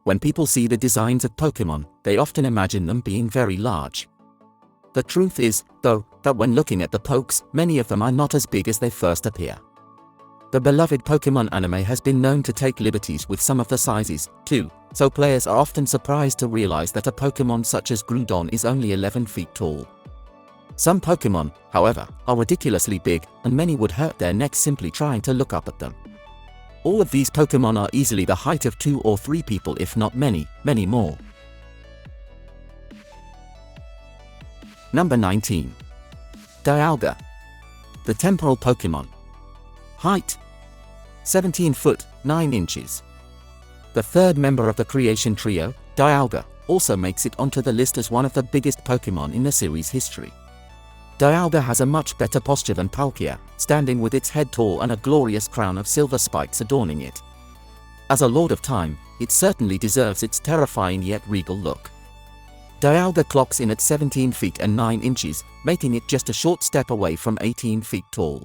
When people see the designs of Pokemon, they often imagine them being very large. The truth is, though, that when looking at the Pokes, many of them are not as big as they first appear. The beloved Pokemon anime has been known to take liberties with some of the sizes, too, so players are often surprised to realize that a Pokemon such as Groudon is only 11 feet tall. Some Pokemon, however, are ridiculously big, and many would hurt their necks simply trying to look up at them. All of these Pokemon are easily the height of 2 or 3 people, if not many, many more. Number 19. Dialga, the temporal Pokemon. Height: 17 foot, 9 inches. The third member of the creation trio, Dialga, also makes it onto the list as one of the biggest Pokemon in the series' history. Dialga has a much better posture than Palkia, standing with its head tall and a glorious crown of silver spikes adorning it. As a Lord of Time, it certainly deserves its terrifying yet regal look. Dialga clocks in at 17 feet and 9 inches, making it just a short step away from 18 feet tall.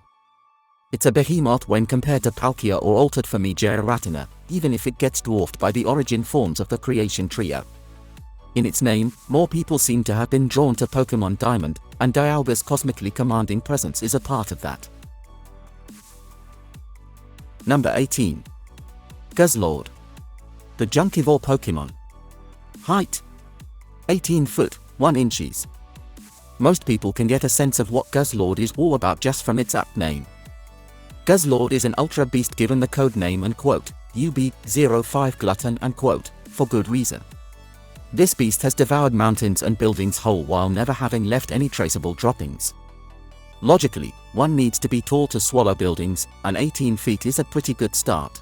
It's a behemoth when compared to Palkia or altered Giratina, even if it gets dwarfed by the origin forms of the creation trio. In its name, more people seem to have been drawn to Pokemon Diamond, and Dialga's cosmically commanding presence is a part of that. Number 18. Guzzlord, the Junkivore Pokemon. Height: 18 foot, 1 inches. Most people can get a sense of what Guzzlord is all about just from its apt name. Guzzlord is an ultra beast given the code name unquote, UB-05 Glutton unquote, for good reason. This beast has devoured mountains and buildings whole while never having left any traceable droppings. Logically, one needs to be tall to swallow buildings, and 18 feet is a pretty good start.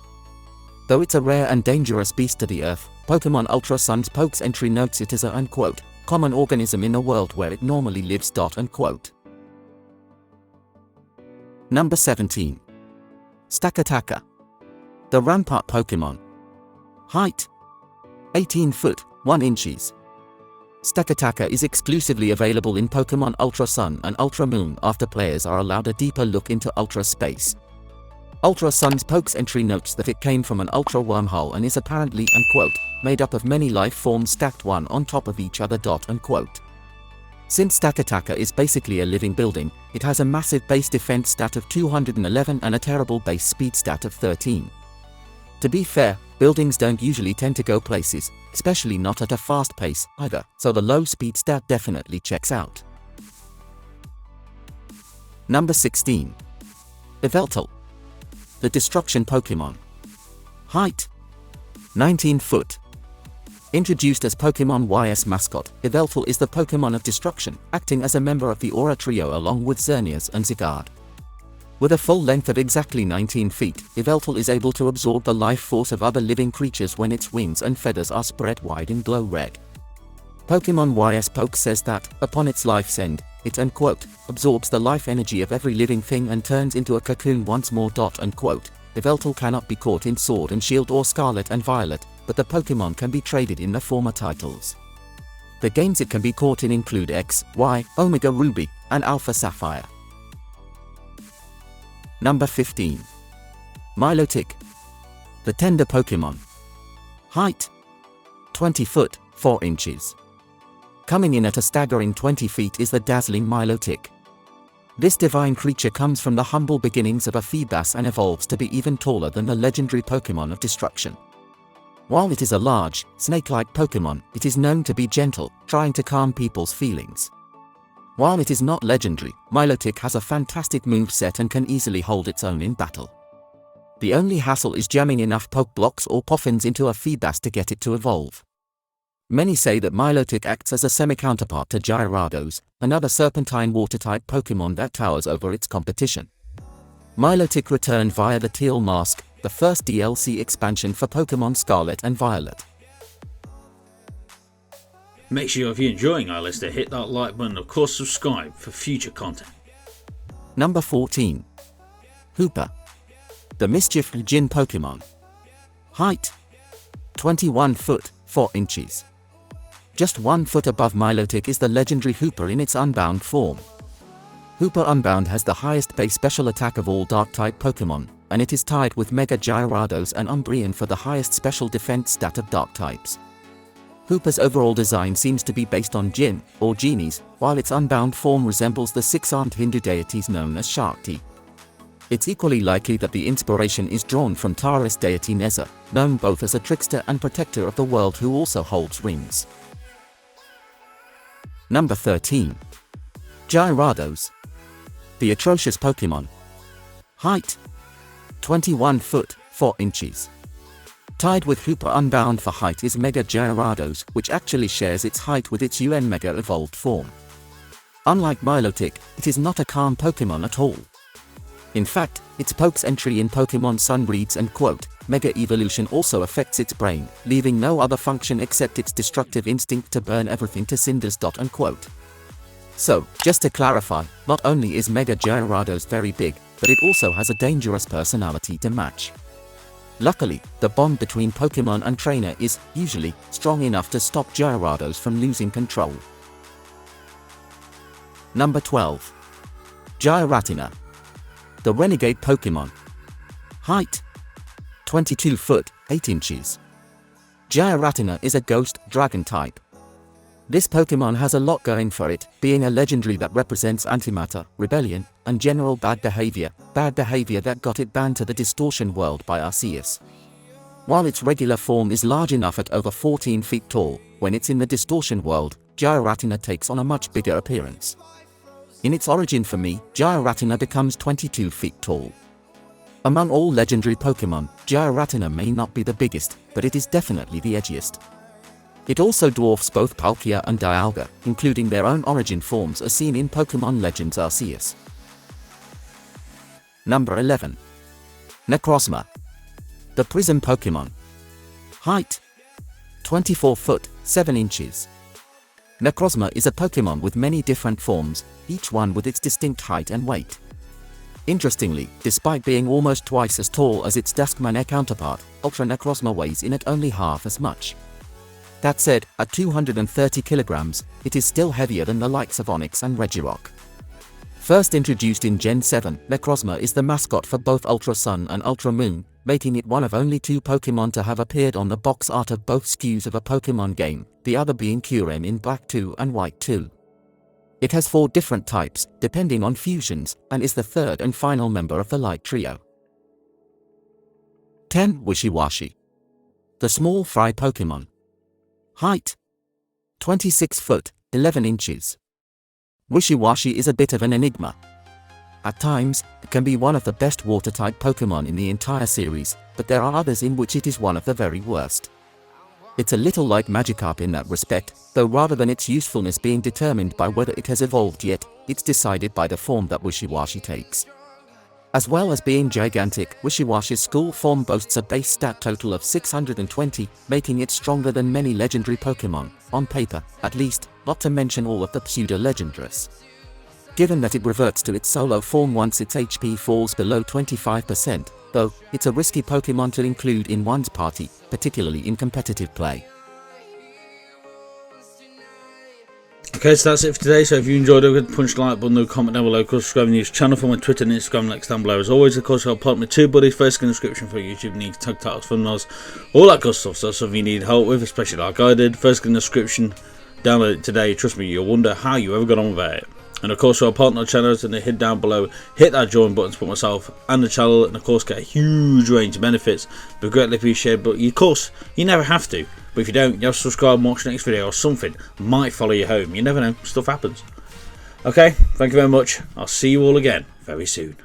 Though it's a rare and dangerous beast to the earth, Pokemon Ultra Sun's Poke's entry notes it as a unquote, common organism in a world where it normally lives. Unquote. Number 17. Stakataka, the Rampart Pokemon. Height: 18 foot, 1 inches. Stakataka is exclusively available in Pokemon Ultra Sun and Ultra Moon after players are allowed a deeper look into Ultra Space. Ultra Sun's Poke's entry notes that it came from an Ultra Wormhole and is apparently unquote, made up of many life forms stacked one on top of each other. Unquote. Since Stakataka is basically a living building, it has a massive base defense stat of 211 and a terrible base speed stat of 13. To be fair, buildings don't usually tend to go places, especially not at a fast pace either, so the low speed stat definitely checks out. Number 16. Yveltal, the Destruction Pokemon. Height: 19 foot. Introduced as Pokemon YS mascot, Yveltal is the Pokemon of Destruction, acting as a member of the Aura Trio along with Xerneas and Zygarde. With a full length of exactly 19 feet, Yveltal is able to absorb the life force of other living creatures when its wings and feathers are spread wide in glow red. Pokemon YS Poke says that, upon its life's end, it unquote, absorbs the life energy of every living thing and turns into a cocoon once more. Unquote. Yveltal cannot be caught in Sword and Shield or Scarlet and Violet, but the Pokemon can be traded in the former titles. The games it can be caught in include X, Y, Omega Ruby, and Alpha Sapphire. Number 15. Milotic, the Tender Pokemon. Height: 20 foot, 4 inches. Coming in at a staggering 20 feet is the dazzling Milotic. This divine creature comes from the humble beginnings of a Feebas and evolves to be even taller than the legendary Pokemon of Destruction. While it is a large, snake-like Pokemon, it is known to be gentle, trying to calm people's feelings. While it is not legendary, Milotic has a fantastic moveset and can easily hold its own in battle. The only hassle is jamming enough Poke Blocks or Poffins into a Feebas to get it to evolve. Many say that Milotic acts as a semi-counterpart to Gyarados, another serpentine water-type Pokemon that towers over its competition. Milotic returned via the Teal Mask, the first DLC expansion for Pokemon Scarlet and Violet. Make sure if you're enjoying our list to hit that like button and of course subscribe for future content. Number 14. Hooper, the Mischief Gin Pokemon. Height: 21 foot, 4 inches. Just 1 foot above Milotic is the legendary Hooper in its Unbound form. Hooper Unbound has the highest base special attack of all Dark-type Pokemon, and it is tied with Mega Gyarados and Umbreon for the highest special defense stat of Dark types. Hoopa's overall design seems to be based on Jinn, or genies, while its unbound form resembles the six-armed Hindu deities known as Shakti. It's equally likely that the inspiration is drawn from Taoist deity Neza, known both as a trickster and protector of the world who also holds rings. Number 13. Gyarados. The atrocious Pokemon. Height: 21 foot, 4 inches. Tied with Hoopa unbound for height is Mega Gyarados, which actually shares its height with its UN Mega evolved form. Unlike Milotic, it is not a calm Pokemon at all. In fact, its Poke's entry in Pokemon Sun reads, and quote, Mega Evolution also affects its brain, leaving no other function except its destructive instinct to burn everything to cinders. Unquote. So, just to clarify, not only is Mega Gyarados very big, but it also has a dangerous personality to match. Luckily, the bond between Pokemon and trainer is, usually, strong enough to stop Gyarados from losing control. Number 12. Giratina. The renegade Pokemon. Height: 22 foot, 8 inches. Giratina is a ghost dragon type. This Pokemon has a lot going for it, being a legendary that represents antimatter, rebellion, and general bad behavior that got it banned to the distortion world by Arceus. While its regular form is large enough at over 14 feet tall, when it's in the distortion world, Giratina takes on a much bigger appearance. In its origin for me, Giratina becomes 22 feet tall. Among all legendary Pokemon, Giratina may not be the biggest, but it is definitely the edgiest. It also dwarfs both Palkia and Dialga, including their own origin forms as seen in Pokemon Legends Arceus. Number 11. Necrozma. The Prism Pokemon. Height: 24 foot, 7 inches. Necrozma is a Pokemon with many different forms, each one with its distinct height and weight. Interestingly, despite being almost twice as tall as its Duskmane counterpart, Ultra Necrozma weighs in at only half as much. That said, at 230 kilograms, it is still heavier than the likes of Onix and Regirock. First introduced in Gen 7, Necrozma is the mascot for both Ultra Sun and Ultra Moon, making it one of only 2 Pokemon to have appeared on the box art of both SKUs of a Pokemon game, the other being Kyurem in Black 2 and White 2. It has 4 different types, depending on fusions, and is the third and final member of the Light Trio. 10. Wishiwashi. The small fry Pokemon. Height: 26 foot, 11 inches. Wishiwashi is a bit of an enigma. At times, it can be one of the best water-type Pokemon in the entire series, but there are others in which it is one of the very worst. It's a little like Magikarp in that respect, though rather than its usefulness being determined by whether it has evolved yet, it's decided by the form that Wishiwashi takes. As well as being gigantic, Wishiwashi's school form boasts a base stat total of 620, making it stronger than many legendary Pokemon, on paper, at least, not to mention all of the pseudo-legendaries. Given that it reverts to its solo form once its HP falls below 25%, though, it's a risky Pokemon to include in one's party, particularly in competitive play. Okay, so that's it for today. So if you enjoyed it, punch the like button, comment down below, subscribe to the news channel for my Twitter and Instagram links down below. As always, of course, I'll put my TubeBuddy first in the description for YouTube needs, tag titles, thumbnails, all that good stuff. So that's something you need help with, especially like I did. First in the description, download it today. Trust me, you'll wonder how you ever got on without it. And of course, our partner channels, and hit down below, hit that join button to put myself and the channel, and of course get a huge range of benefits. But greatly appreciated. But of course, you never have to. But if you don't, you have to subscribe and watch the next video, or something might follow you home. You never know, stuff happens. Okay, thank you very much. I'll see you all again very soon.